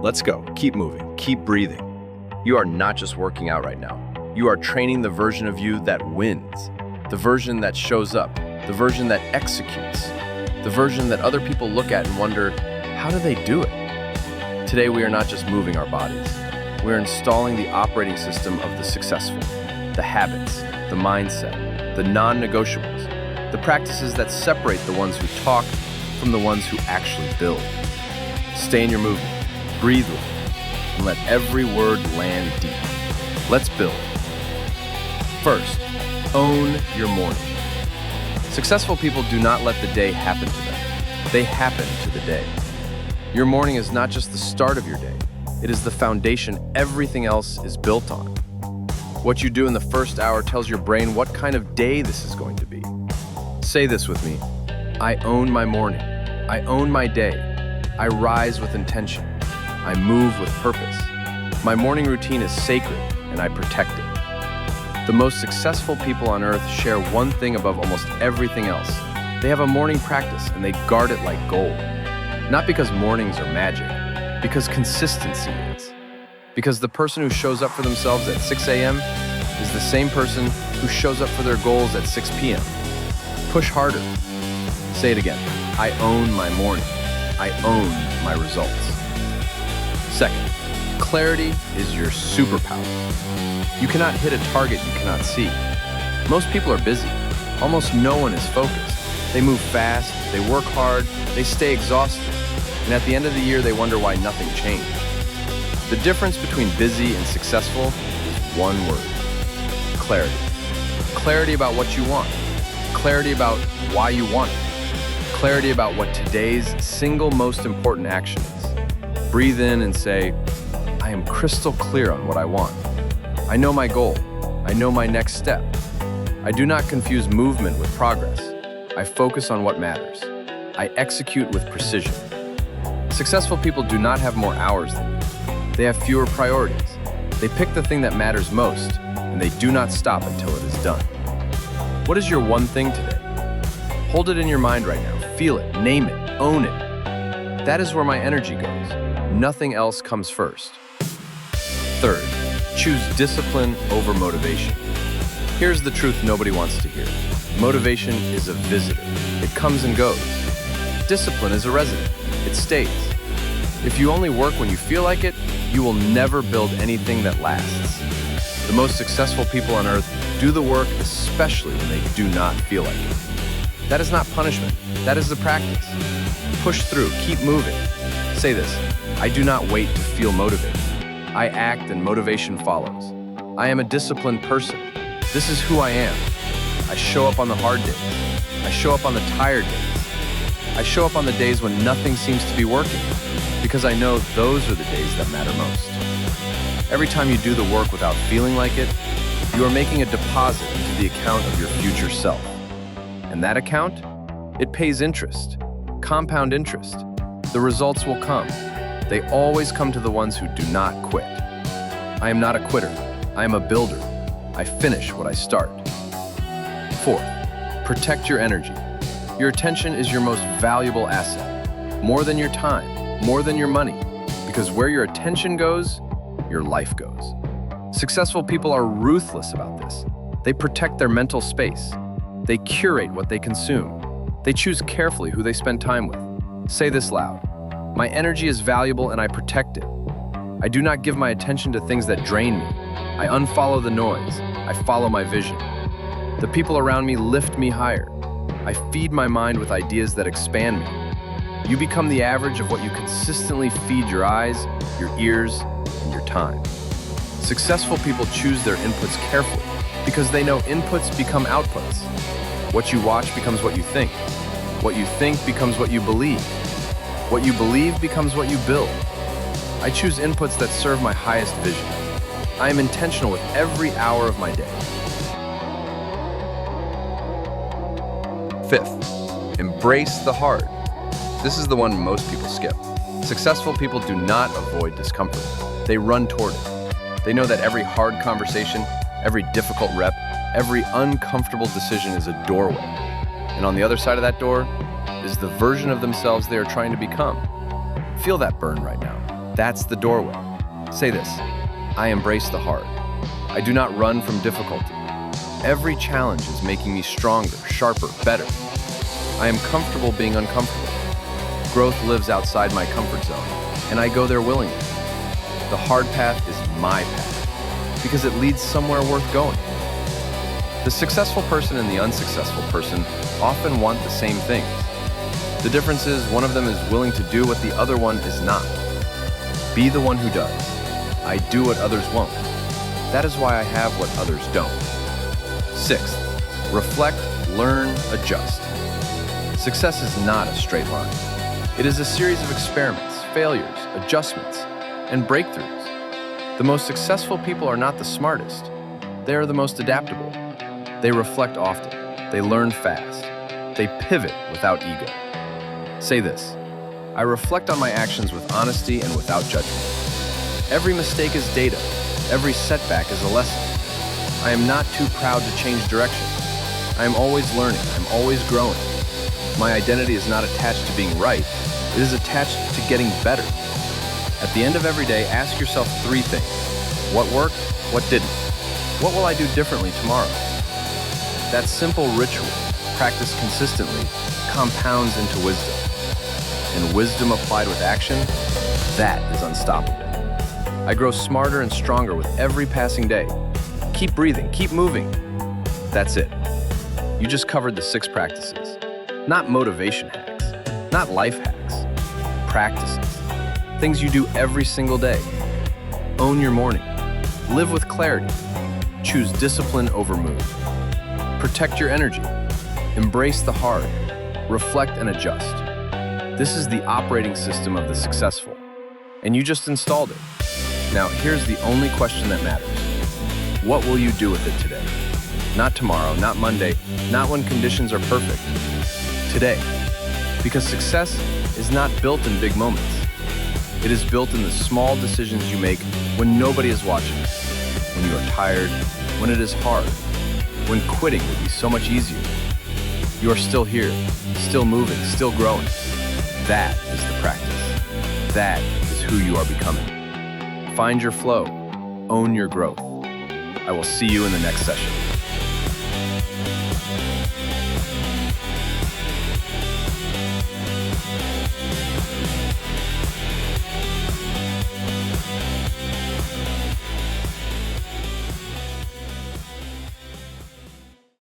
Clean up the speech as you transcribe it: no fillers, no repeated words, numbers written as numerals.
Let's go. Keep moving. Keep breathing. You are not just working out right now. You are training the version of you that wins, the version that shows up, the version that executes, the version that other people look at and wonder, how do they do it? Today, we are not just moving our bodies. We're installing the operating system of the successful, the habits, the mindset, the non-negotiables, the practices that separate the ones who talk from the ones who actually build. Stay in your movement, breathe with it, and let every word land deep. Let's build. First, own your morning. Successful people do not let the day happen to them. They happen to the day. Your morning is not just the start of your day. It is the foundation everything else is built on. What you do in the first hour tells your brain what kind of day this is going to be. Say this with me. I own my morning. I own my day. I rise with intention. I move with purpose. My morning routine is sacred, and I protect it. The most successful people on earth share one thing above almost everything else. They have a morning practice, and they guard it like gold. Not because mornings are magic, because consistency is. Because the person who shows up for themselves at 6 a.m. is the same person who shows up for their goals at 6 p.m. Push harder. Say it again. I own my morning. I own my results. Second, clarity is your superpower. You cannot hit a target you cannot see. Most people are busy. Almost no one is focused. They move fast, they work hard, they stay exhausted. And at the end of the year, they wonder why nothing changed. The difference between busy and successful is one word: clarity. Clarity about what you want. Clarity about why you want it. Clarity about what today's single most important action is. Breathe in and say, I am crystal clear on what I want. I know my goal. I know my next step. I do not confuse movement with progress. I focus on what matters. I execute with precision. Successful people do not have more hours than you. They have fewer priorities. They pick the thing that matters most, and they do not stop until it is done. What is your one thing today? Hold it in your mind right now. Feel it, name it, own it. That is where my energy goes. Nothing else comes first. Third, choose discipline over motivation. Here's the truth nobody wants to hear. Motivation is a visitor. It comes and goes. Discipline is a resident. It stays. If you only work when you feel like it, you will never build anything that lasts. The most successful people on earth do the work especially when they do not feel like it. That is not punishment. That is the practice. Push through. Keep moving. Say this. I do not wait to feel motivated. I act and motivation follows. I am a disciplined person. This is who I am. I show up on the hard days. I show up on the tired days. I show up on the days when nothing seems to be working, because I know those are the days that matter most. Every time you do the work without feeling like it, you are making a deposit into the account of your future self. And that account, it pays interest, compound interest. The results will come. They always come to the ones who do not quit. I am not a quitter. I am a builder. I finish what I start. Fourth, protect your energy. Your attention is your most valuable asset. More than your time, more than your money. Because where your attention goes, your life goes. Successful people are ruthless about this. They protect their mental space. They curate what they consume. They choose carefully who they spend time with. Say this loud. My energy is valuable and I protect it. I do not give my attention to things that drain me. I unfollow the noise. I follow my vision. The people around me lift me higher. I feed my mind with ideas that expand me. You become the average of what you consistently feed your eyes, your ears, and your time. Successful people choose their inputs carefully because they know inputs become outputs. What you watch becomes what you think. What you think becomes what you believe. What you believe becomes what you build. I choose inputs that serve my highest vision. I am intentional with every hour of my day. Fifth, embrace the hard. This is the one most people skip. Successful people do not avoid discomfort. They run toward it. They know that every hard conversation, every difficult rep, every uncomfortable decision is a doorway. And on the other side of that door is the version of themselves they are trying to become. Feel that burn right now. That's the doorway. Say this: I embrace the hard. I do not run from difficulty. Every challenge is making me stronger, sharper, better. I am comfortable being uncomfortable. Growth lives outside my comfort zone, and I go there willingly. The hard path is my path, because it leads somewhere worth going. The successful person and the unsuccessful person often want the same things. The difference is one of them is willing to do what the other one is not. Be the one who does. I do what others won't. That is why I have what others don't. Sixth, reflect, learn, adjust. Success is not a straight line. It is a series of experiments, failures, adjustments, and breakthroughs. The most successful people are not the smartest. They are the most adaptable. They reflect often. They learn fast. They pivot without ego. Say this: I reflect on my actions with honesty and without judgment. Every mistake is data. Every setback is a lesson. I am not too proud to change direction. I am always learning. I'm always growing. My identity is not attached to being right. It is attached to getting better. At the end of every day, ask yourself 3 things. What worked? What didn't? What will I do differently tomorrow? That simple ritual, practiced consistently, compounds into wisdom. And wisdom applied with action, that is unstoppable. I grow smarter and stronger with every passing day. Keep breathing, keep moving. That's it. You just covered the 6 practices. Not motivation hacks, not life hacks. Practices. Things you do every single day. Own your morning. Live with clarity. Choose discipline over mood. Protect your energy. Embrace the hard. Reflect and adjust. This is the operating system of the successful. And you just installed it. Now, here's the only question that matters. What will you do with it today? Not tomorrow, not Monday, not when conditions are perfect. Today. Because success is not built in big moments. It is built in the small decisions you make when nobody is watching. When you are tired, when it is hard, when quitting would be so much easier. You are still here, still moving, still growing. That is the practice. That is who you are becoming. Find your flow. Own your growth. I will see you in the next session.